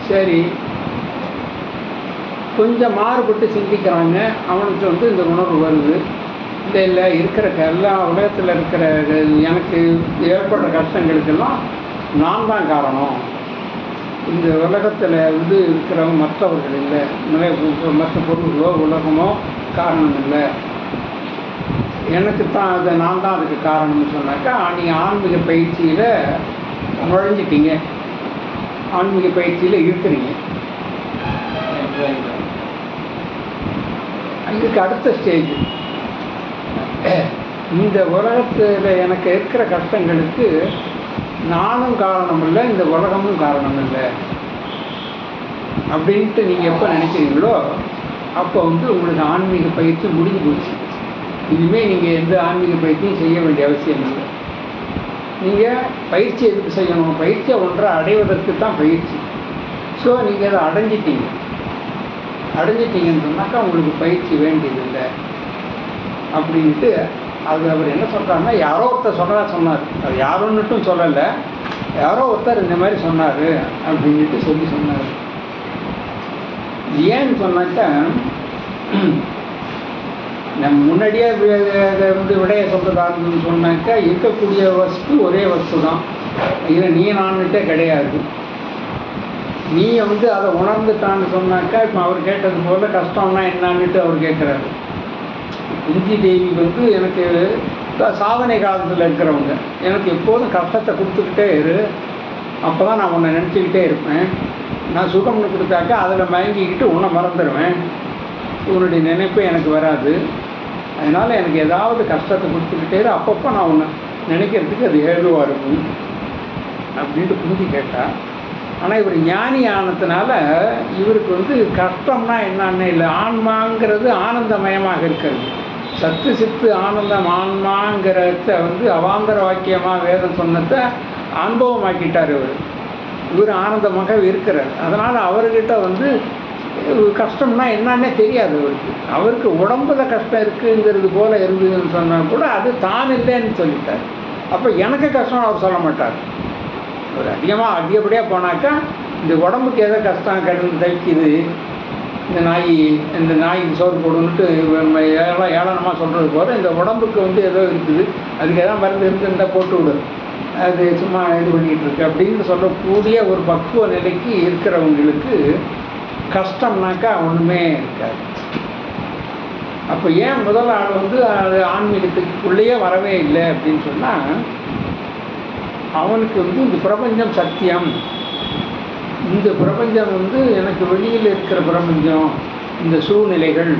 சரி, கொஞ்சம் மாறுபட்டு சிந்திக்கிறாங்க. அவனுக்கு வந்து இந்த உணர்வு வருது. இல்லை இருக்கிற எல்லா உலகத்தில் இருக்கிற எனக்கு ஏற்படுற கஷ்டங்களுக்கெல்லாம் நான் தான் காரணம். இந்த உலகத்தில் வந்து இருக்கிறவங்க மற்றவர்கள் இல்லை, மற்ற பொருள்களோ உலகமோ காரணம் இல்லை, எனக்கு தான் அதை நான் தான் அதுக்கு காரணம்னு சொன்னாக்கா நீங்கள் ஆன்மீக பயிற்சியில் நுழைஞ்சிட்டீங்க, ஆன்மீக பயிற்சியில் இருக்கிறீங்க. இதுக்கு அடுத்த ஸ்டேஜ், இந்த உலகத்தில் எனக்கு இருக்கிற கஷ்டங்களுக்கு நானும் காரணம் இல்லை, இந்த உலகமும் காரணம் இல்லை அப்படின்ட்டு நீங்கள் எப்போ நினைக்கிறீங்களோ அப்போ வந்து உங்களுக்கு ஆன்மீக பயிற்சி முடிஞ்சு போச்சு. இனிமேல் நீங்கள் எந்த ஆன்மீக பயிற்சியும் செய்ய வேண்டிய அவசியம் இல்லை. நீங்கள் பயிற்சி எதுக்கு செய்யணும்? பயிற்சியை ஒன்றை அடைவதற்கு தான் பயிற்சி. ஸோ நீங்கள் அதை அடைஞ்சிட்டீங்கன்னு சொன்னாக்கா உங்களுக்கு பயிற்சி வேண்டியதில்லை அப்படின்ட்டு அது அவர் என்ன சொல்கிறாருன்னா, யாரோ ஒருத்தர் சொன்னார், அது யாரோன்னுட்டும் சொல்லலை, யாரோ ஒருத்தர் இந்த மாதிரி சொன்னார் அப்படின்ட்டு சொன்னார். ஏன்னு சொன்னாக்கா, நம்ம முன்னாடியே அதை வந்து விடைய சொல்கிறதாருன்னு சொன்னாக்கா, இருக்கக்கூடிய வஸ்து ஒரே வஸ்து தான், இதில் நீ நான்கிட்டே கிடையாது. நீ வந்து அதை உணர்ந்துட்டான்னு சொன்னாக்கா, இப்போ அவர் கேட்டது போல் கஷ்டம்னா என்னான்னுட்டு அவர் கேட்குறாரு. குந்தி தேவி வந்து எனக்கு சாதனை காலத்தில் இருக்கிறவங்க, எனக்கு எப்போதும் கஷ்டத்தை கொடுத்துக்கிட்டே இரு, அப்போ தான் நான் உன்னை நினச்சிக்கிட்டே இருப்பேன். நான் சுகம்னு கொடுத்தாக்கா அதில் மயங்கிக்கிட்டு உன்னை மறந்துடுவேன், உன்னுடைய நினைப்பே எனக்கு வராது. அதனால் எனக்கு ஏதாவது கஷ்டத்தை கொடுத்துக்கிட்டே இரு, அப்பப்போ நான் உன்னை நினைக்கிறதுக்கு அது ஏதுவாக இருக்கும் அப்படின்ட்டு குந்தி கேட்டால். ஆனால் இவர் ஞானி ஆனதுனால இவருக்கு வந்து கஷ்டம்னா என்னன்னு இல்லை, ஆன்மாங்கிறது ஆனந்தமயமாக இருக்கிறது. சத்து சித்து ஆனந்தம் ஆன்மாங்கிறத வந்து அவாந்தர வாக்கியமாக வேதம் சொன்னதை அனுபவமாக்கிட்டார். இவர் ஆனந்தமாக இருக்கிறார். அதனால் அவர்கிட்ட வந்து கஷ்டம்னா என்னன்னே தெரியாது அவருக்கு உடம்புல கஷ்டம் இருக்குங்கிறது போல் இருந்ததுன்னு சொன்னால் கூட அது தான் இல்லைன்னு சொல்லிட்டார். அப்போ எனக்கு கஷ்டம் அவர் சொல்ல மாட்டார். ஒரு அதிகப்படியாக போனாக்கா இந்த உடம்புக்கு எதோ கஷ்டம் கிடந்து தவிக்குது, இந்த நாய்க்கு சோறு போடுன்னுட்டு ஏளனமாக சொல்கிறது போல் இந்த உடம்புக்கு வந்து ஏதோ இருக்குது, அதுக்கு எதாவது மருந்து இருந்தால் போட்டு விடு, அது சும்மா இது பண்ணிக்கிட்டு இருக்கு அப்படின்னு சொல்லக்கூடிய ஒரு பக்குவ நிலைக்கு இருக்கிறவங்களுக்கு கஷ்டம்னாக்கா ஒன்றுமே இருக்காது. அப்போ ஏன் முதல் ஆள் வந்து அது ஆன்மீகத்துக்குள்ளேயே வரவே இல்லை அப்படின்னு சொன்னால், அவனுக்கு வந்து இந்த பிரபஞ்சம் சத்தியம், இந்த பிரபஞ்சம் வந்து எனக்கு வெளியில் இருக்கிற பிரபஞ்சம், இந்த சூழ்நிலைகள்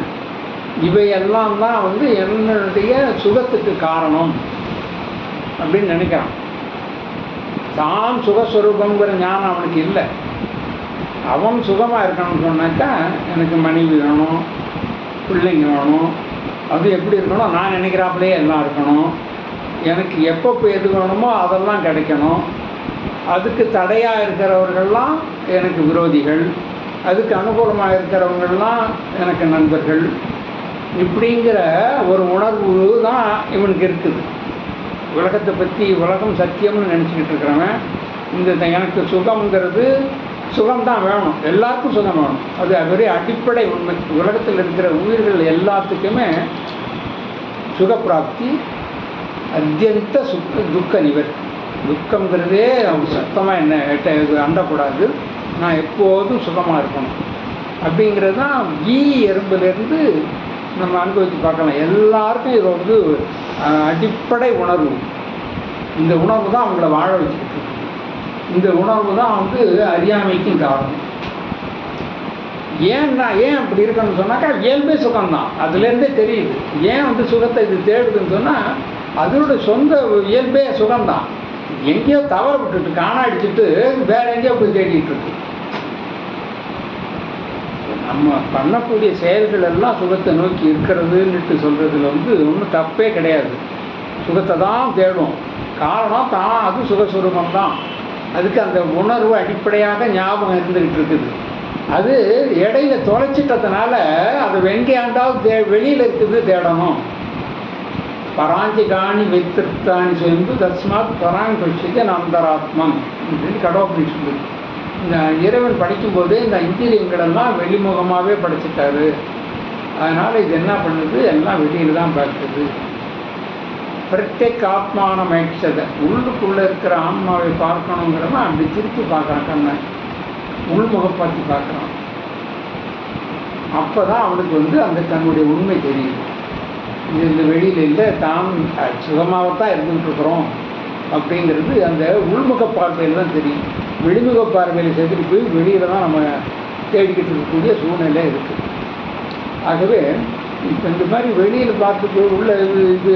இவையெல்லாம் தான் வந்து என்னுடைய சுகத்துக்கு காரணம் அப்படின்னு நினைக்கிறான். தான் சுகஸ்வரூபங்கிற ஞானம் அவனுக்கு இல்லை. அவன் சுகமாக இருக்கணும்னு சொன்னாக்கா எனக்கு மனைவி வேணும், பிள்ளைங்க வேணும், அது எப்படி இருக்கணும், நான் நினைக்கிறாப்புலே எல்லாம் இருக்கணும், எனக்கு எப்பப்போ எது வேணுமோ அதெல்லாம் கிடைக்கணும், அதுக்கு தடையாக இருக்கிறவர்கள்லாம் எனக்கு விரோதிகள், அதுக்கு அனுகூலமாக இருக்கிறவங்கள்லாம் எனக்கு நண்பர்கள், இப்படிங்கிற ஒரு உணர்வு தான் இவனுக்கு இருக்குது. உலகத்தை பற்றி உலகம் சத்தியம்னு நினச்சிக்கிட்டு இருக்கிறவன் இந்த எனக்கு சுகம்ங்கிறது சுகம்தான் வேணும், எல்லாருக்கும் சுகம் வேணும், அது வெறும் அடிப்படை உண்மை. உலகத்தில் இருக்கிற உயிர்கள் எல்லாத்துக்குமே சுகப்பிராப்தி அத்தியந்த துக்க நிவர்த்தி. துக்கங்கிறதே அவங்க சத்தமாக என்ன அண்டக்கூடாது, நான் எப்போதும் சுகமாக இருக்கணும் அப்படிங்கிறது தான் எறும்புலேருந்து நம்ம அனுபவித்து பார்க்கலாம். எல்லாருக்கும் இது வந்து அடிப்படை உணர்வு. இந்த உணர்வு தான் அவங்கள வாழ வச்சுக்கிட்டு இருக்கு. இந்த உணர்வு தான் வந்து அறியாமைக்கும் காரணம். ஏன் அப்படி இருக்கணும்னு சொன்னாக்கா இயல்பே சுகம்தான், அதுலேருந்தே தெரியுது. ஏன் வந்து சுகத்தை இது தேடுதுன்னு சொன்னால் அதனோட சொந்த இயல்பே சுகம்தான். எங்கேயோ தவறப்பட்டு காணாடிச்சுட்டு வேற எங்கேயோ போய் தேடிட்டு இருக்கு. நம்ம பண்ணக்கூடிய செயல்கள் எல்லாம் சுகத்தை நோக்கி இருக்கிறதுன்னுட்டு சொல்கிறதுல வந்து ஒன்றும் தப்பே கிடையாது. சுகத்தை தான் தேடும், காரணம் தான் அது சுகஸ்வரூபம் தான். அதுக்கு அந்த உணர்வு அடிப்படையாக ஞாபகம் இருந்துக்கிட்டு இருக்குது. அது இடையில தொலைச்சிட்டதுனால அது வெங்கையாண்டாவது வெளியில் இருக்குது தேடணும். பராஞ்சி காணி வைத்திருத்தானி சொல்லு தஸ்மாத் பராங் பட்சிக்க நந்தராத்மம் அப்படின்னு கடவுள் சொல்லுது. இந்த இறைவன் படிக்கும்போதே இந்த இந்திரியங்களெல்லாம் வெளிமுகமாகவே படைச்சிட்டாரு. அதனால் இது என்ன பண்ணுது, எல்லாம் வெளியில் தான் பார்க்குது. பிரத்யேக ஆத்மானம் ஐட்சதை, உள்ளுக்குள்ளே இருக்கிற ஆன்மாவை பார்க்கணுங்கிறதான் அப்படி திருப்பி பார்க்குறான். கண்ணை உள்முகப்பாத்தி பார்க்குறான். அப்போ தான் அவனுக்கு வந்து அந்த தன்னுடைய உண்மை தெரியுது. இது இந்த வெளியில் இல்லை, தான் சுகமாகத்தான் இருந்துகிட்டு இருக்கிறோம் அப்படிங்கிறது அந்த உள்முக பார்வையில் தான் தெரியும். வெளிமுக பார்வையில் செஞ்சுட்டு போய் வெளியில் தான் நம்ம தேடிக்கிட்டு இருக்கக்கூடிய சூழ்நிலை இருக்குது. ஆகவே இப்போ இந்த மாதிரி வெளியில் பார்த்துட்டு உள்ள இது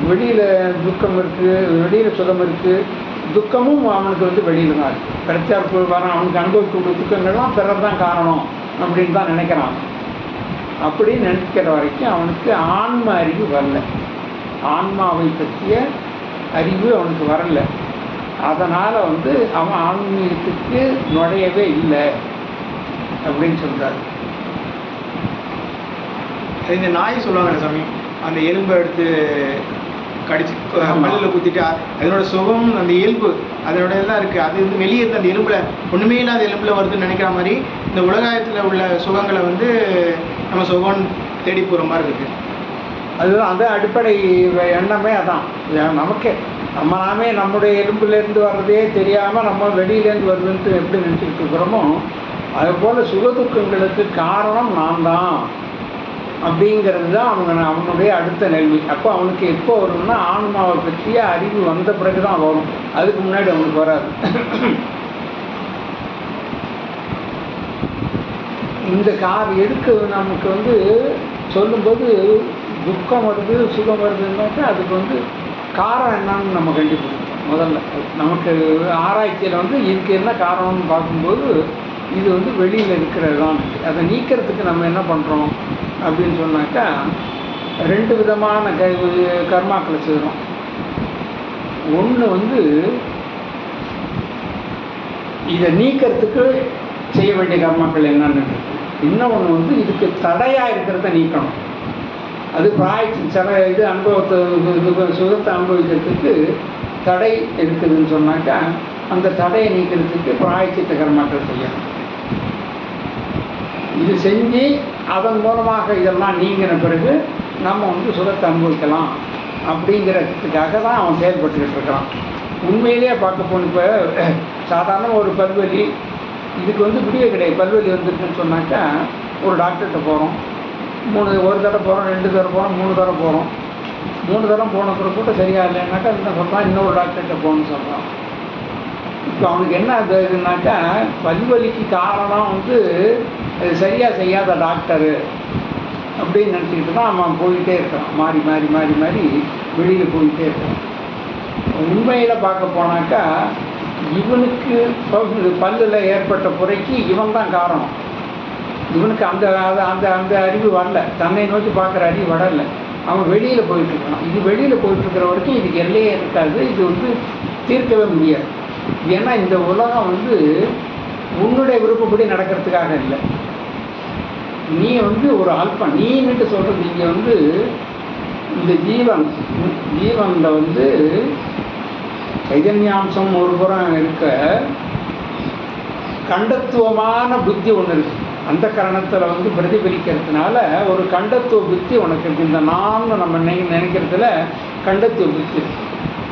வெளியில் துக்கம் இருக்குது, வெளியில் சுகம் இருக்குது, துக்கமும் அவனுக்கு வந்து வெளியில் தான் இருக்குது. கிடைச்சாப்பு வர அவனுக்கு அனுபவிக்கக்கூடிய துக்கங்கள்லாம் பிறர் தான் காரணம் அப்படின்னு தான் நினைக்கிறான். அப்படி நினைக்கிற வரைக்கும் அவனுக்கு ஆன்ம அறிவு வரல, ஆன்மாவை பற்றிய அறிவு அவனுக்கு வரல. அதனால் வந்து அவன் ஆன்மீகத்துக்கு நுழையவே இல்லை அப்படின்னு சொல்கிறார். இந்த நாய் சொல்லுவாங்க சாமி, அந்த எலும்பை எடுத்து கடிச்சு பல்லில் குத்திட்டு அதனோட சுகம் அந்த எலும்பு அதனோட தான் இருக்குது. அது வந்து வெளியே இருந்த அந்த எலும்பில் ஒன்றுமே இல்லாத எலும்பில் வருதுன்னு நினைக்கிற மாதிரி இந்த உலகத்தில் உள்ள சுகங்களை வந்து நம்ம சுகம் தேடி போகிற மாதிரி இருக்குது. அதுதான் அந்த அடிப்படை எண்ணமே. அதான் நமக்கு நாமே நம்முடைய எலும்புலேருந்து வர்றதே தெரியாமல் நம்ம வெளியிலேருந்து வருதுன்ட்டு எப்படி நினச்சிக்கிட்டு இருக்கிறோமோ அதுபோல் சுகதுக்கங்களுக்கு காரணம் நான் தான் அப்படிங்கிறது தான் அவனுடைய அடுத்த நெல்வி. அப்போ அவனுக்கு எப்போ வரும்னா ஆன்மாவை பற்றிய அறிவு வந்த பிறகு தான் வரும், அதுக்கு முன்னாடி அவனுக்கு வராது. இந்த எடுக்க நமக்கு வந்து சொல்லும்போது துக்கம் வருது சுகம் வருதுன்னாக்கா அதுக்கு வந்து காரணம் என்னன்னு நம்ம கண்டுபிடிச்சோம். முதல்ல நமக்கு ஆராய்ச்சியில் வந்து இதுக்கு என்ன காரணம்னு பார்க்கும்போது இது வந்து வெளியில் இருக்கிறது தான். அதை நீக்கிறதுக்கு நம்ம என்ன பண்ணுறோம் அப்படின்னு சொன்னாக்கா ரெண்டு விதமான கர்மாக்களை செய்கிறோம். ஒன்று வந்து இதை நீக்கிறதுக்கு செய்ய வேண்டிய கர்மாக்கள் என்னன்னு இருக்கு. இன்னொன்று வந்து இதுக்கு தடையாக இருக்கிறத நீக்கணும். அது இது அனுபவத்தை சுகத்தை அனுபவிக்கிறதுக்கு தடை இருக்குதுன்னு சொன்னாக்கா அந்த தடையை நீக்கிறதுக்கு பிராயச்சித்த கர்மாக்கள் செய்யணும். இது செஞ்சு அதன் மூலமாக இதெல்லாம் நீங்கின பிறகு நம்ம வந்து சுகத்தை அனுபவிக்கலாம் அப்படிங்கிறதுக்காக தான் அவன் செயல்பட்டுக்கிட்டு இருக்கிறான். உண்மையிலேயே பார்க்க போன இப்போ சாதாரண ஒரு பல்வலி இதுக்கு வந்து விடிய கிடையாது. பல்வலி வந்துருக்குன்னு சொன்னாக்கா ஒரு டாக்டர்கிட்ட போகிறோம், ஒரு தடவை போகிறோம், 2 தடவை போகிறோம், 3 தடவை போகிறோம். 3 தடவை போன பிறகு கூட சரியாக இல்லைன்னாக்கா என்ன சொல்கிறான், இன்னொரு டாக்டர்கிட்ட போகணும்னு சொல்கிறான். இப்போ அவனுக்கு என்ன இதுனாக்கா பல்வலிக்கு காரணம் வந்து சரியாக செய்யாத டாக்டரு அப்படின்னு நினச்சிக்கிட்டு தான் அவன் போயிட்டே இருக்கான். மாறி மாறி மாறி மாறி வெளியில் போயிட்டே இருக்கான். உண்மையில் பார்க்க போனாக்கா இவனுக்கு பல்லில் ஏற்பட்ட குறைக்கு இவன் தான் காரணம். இவனுக்கு அந்த அந்த அந்த அறிவு வரல, தன்னை நோக்கி பார்க்குற அறிவு வரல. அவன் வெளியில் போயிட்டுருக்கான். இது வெளியில் போயிட்டுருக்கிற வரைக்கும் இதுக்கு எல்லையே இருக்காது. இது வந்து தீர்க்கவே முடியாது. ஏன்னா இந்த உலகம் வந்து உன்னுடைய விருப்பப்படி நடக்கிறதுக்காக இல்லை. நீ வந்து ஒரு அல்பம், நீன்னுட்டு சொல்கிறது இங்கே வந்து இந்த ஜீவனில் வந்து சைதன்யாம்சம் ஒரு புறம் இருக்க கண்டத்துவமான புத்தி ஒன்று இருக்குது. அந்த கரணத்தில் வந்து பிரதிபலிக்கிறதுனால ஒரு கண்டத்துவ புத்தி உனக்கு இருக்குது. இந்த நான் நம்ம நினைக்கிறதுல கண்டத்துவ புத்தி இருக்குது.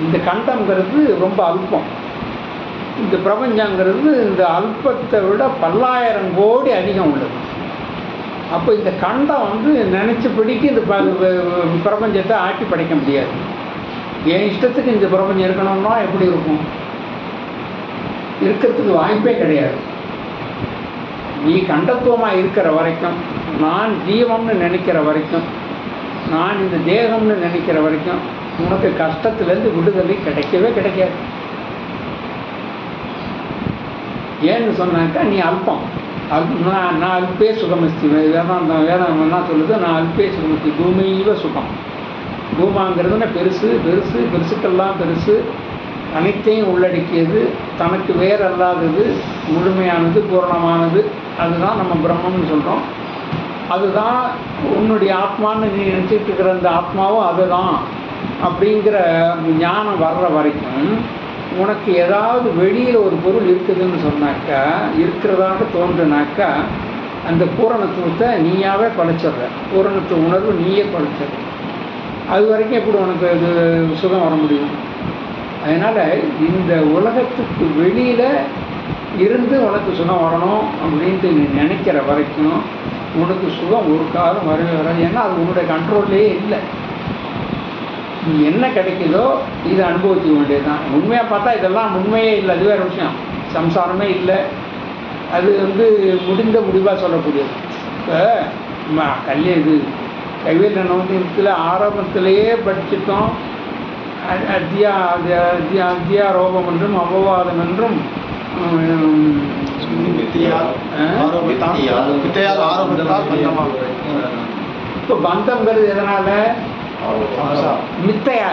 இந்த கண்டங்கிறது ரொம்ப அல்பம். இந்த பிரபஞ்சங்கிறது இந்த அல்பத்தை விட 10,000 கோடி அதிகம் உள்ளது. அப்போ இந்த கண்டம் வந்து நினச்சபடிக்கு இந்த பிரபஞ்சத்தை ஆட்டி படைக்க முடியாது. என் இஷ்டத்துக்கு இந்த பிரபஞ்சம் இருக்கணும்னா எப்படி இருக்கும்? இருக்கிறதுக்கு வாய்ப்பே கிடையாது. நீ கண்டத்துவமாக இருக்கிற வரைக்கும், நான் ஜீவம்னு நினைக்கிற வரைக்கும், நான் இந்த தேகம்னு நினைக்கிற வரைக்கும் உனக்கு கஷ்டத்துலேருந்து விடுதலை கிடைக்கவே கிடைக்காது. ஏன்னு சொன்னாக்கா நீ அல்பம். நான் அல்பே சுகமஸ்தி. வேதாந்தம் என்ன சொல்லுது? நான் அல்பே சுகமஸ்தி பூமியில சுகம். பூமாங்கிறதுனா பெருசுக்கெல்லாம் பெருசு, அனைத்தையும் உள்ளடக்கியது, தனக்கு வேறு அல்லாதது, முழுமையானது, பூரணமானது. அதுதான் நம்ம பிரம்மம்னு சொல்கிறோம். அதுதான் உன்னுடைய ஆத்மான்னு நீ நினச்சிட்டு இருக்கிற அந்த ஆத்மாவும் அதுதான் அப்படிங்கிற ஞானம் வர்ற வரைக்கும் உனக்கு ஏதாவது வெளியில் ஒரு பொருள் இருக்குதுன்னு சொன்னாக்கா, இருக்கிறதாக தோன்றுனாக்கா, அந்த பூரணத்துவத்தை நீயாவே படைச்சிடுற. பூரணத்துவ உணர்வு நீயே படைச்சிடுற. அது வரைக்கும் எப்படி உனக்கு அது சுகம் வர முடியும்? அதனால் இந்த உலகத்துக்கு வெளியில் இருந்து உனக்கு சுகம் வரணும் அப்படின்ட்டு நீ நினைக்கிற வரைக்கும் உனக்கு சுகம் ஒரு காலம் வரவே வராது. ஏன்னா அது உன்னுடைய கண்ட்ரோல்லையே இல்லை. நீ என்ன கிடைக்குதோ இதை அனுபவிக்க வேண்டியது தான். உண்மையாக பார்த்தா இதெல்லாம் உண்மையே இல்லை, அது வேறு விஷயம். சம்சாரமே இல்லை, அது முடிந்த முடிவாக சொல்லக்கூடியது. இப்போ இது கைவேல் நவநீதத்தில் ஆரம்பத்திலேயே படிச்சுட்டோம். அத்தியாரோபம் என்றும் அபவாதம் என்றும் இப்போ பந்தம்ங்கிறது எதனால்? மித்தையா.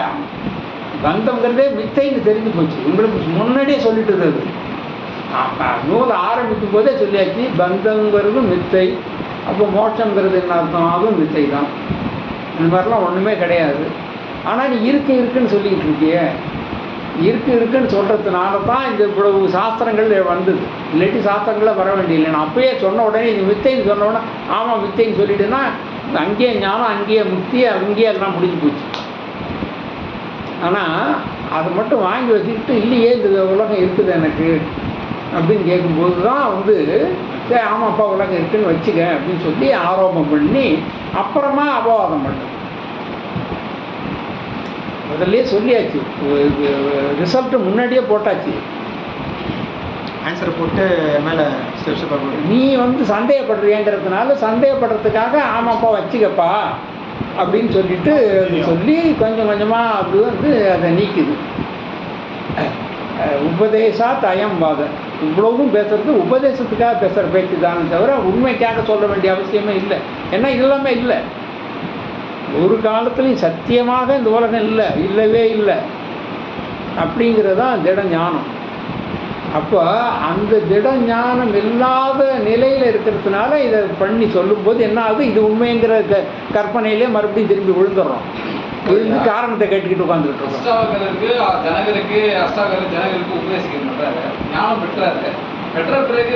பந்தம்ங்கிறதே மித்தைன்னு தெரிஞ்சு போச்சு. உங்களுக்கு முன்னாடியே சொல்லிட்டு இருந்தது. நூல் ஆரம்பிக்கும் போதே சொல்லியாச்சு, பந்தங்கிறது மித்தை. அப்போ மோட்சங்கிறது என்ன அர்த்தம்? அதுவும் மித்தை தான். இந்த மாதிரிலாம் ஒன்றுமே கிடையாது. ஆனால் நீ இருக்குன்னு சொல்லிக்கிட்டு இருக்கிய. இருக்குன்னு சொல்கிறதுனால தான் இந்த இவ்வளவு சாஸ்திரங்கள் வந்தது. இல்லாட்டி சாஸ்திரங்களில் வர வேண்டியதில்லை. நான் அப்பயே சொன்ன உடனே இது மித்தைன்னு சொன்ன உடனே ஆமாம் மித்தைன்னு சொல்லிட்டுன்னா அங்கேயே ஞானம், அங்கேயே முக்தி, அங்கேயே எல்லாம் முடிஞ்சு போச்சு. ஆனால் அதை மட்டும் வாங்கி வச்சுக்கிட்டு இல்லையே இந்த உலகம் இருக்குது எனக்கு அப்படின்னு கேட்கும்போது தான் சரி ஆமாப்பா உலகம் இருக்குதுன்னு வச்சுக்க அப்படின்னு சொல்லி ஆரோபம் பண்ணி அப்புறமா அபவாதம் பண்ணு. முதல்ல சொல்லியாச்சு, ரிசல்ட்டு முன்னாடியே போட்டாச்சு, ஆன்சர் போட்டு மேலே ஸ்டெப்ஸ் பார்க்கணும். நீ சந்தேகப்படுறியங்கிறதுனால சந்தேகப்படுறதுக்காக ஆமாப்பா வச்சுக்கப்பா அப்படின்னு சொல்லிட்டு சொல்லி கொஞ்சம் கொஞ்சமாக அப்படி அதை நீக்குது. உபதேசா தயம் வாதம். இவ்வளவும் பேசுறது உபதேசத்துக்காக பேசுகிற பேச்சு தானே தவிர உண்மைக்காக சொல்ல வேண்டிய அவசியமே இல்லை. ஏன்னா இதெல்லாமே இல்லை. ஒரு காலத்துலையும் சத்தியமாக இந்த உலகம் இல்லவே இல்லை அப்படிங்கிறதான் திட ஞானம். அப்போ அந்த திட ஞானம் இல்லாத நிலையில் இருக்கிறதுனால இதை பண்ணி சொல்லும்போது என்ன ஆகுது? இது உண்மைங்கிற கற்பனையிலே மறுபடியும் திரும்பி விழுந்துடுறோம். விழுந்து காரணத்தை கேட்டுக்கிட்டு உட்காந்துக்கிட்டு இருக்கோம். ஜனகருக்கு உபதேசிக்க மாட்டாரு, ஞானம் பெற்றாரு. பெற்ற பிறகு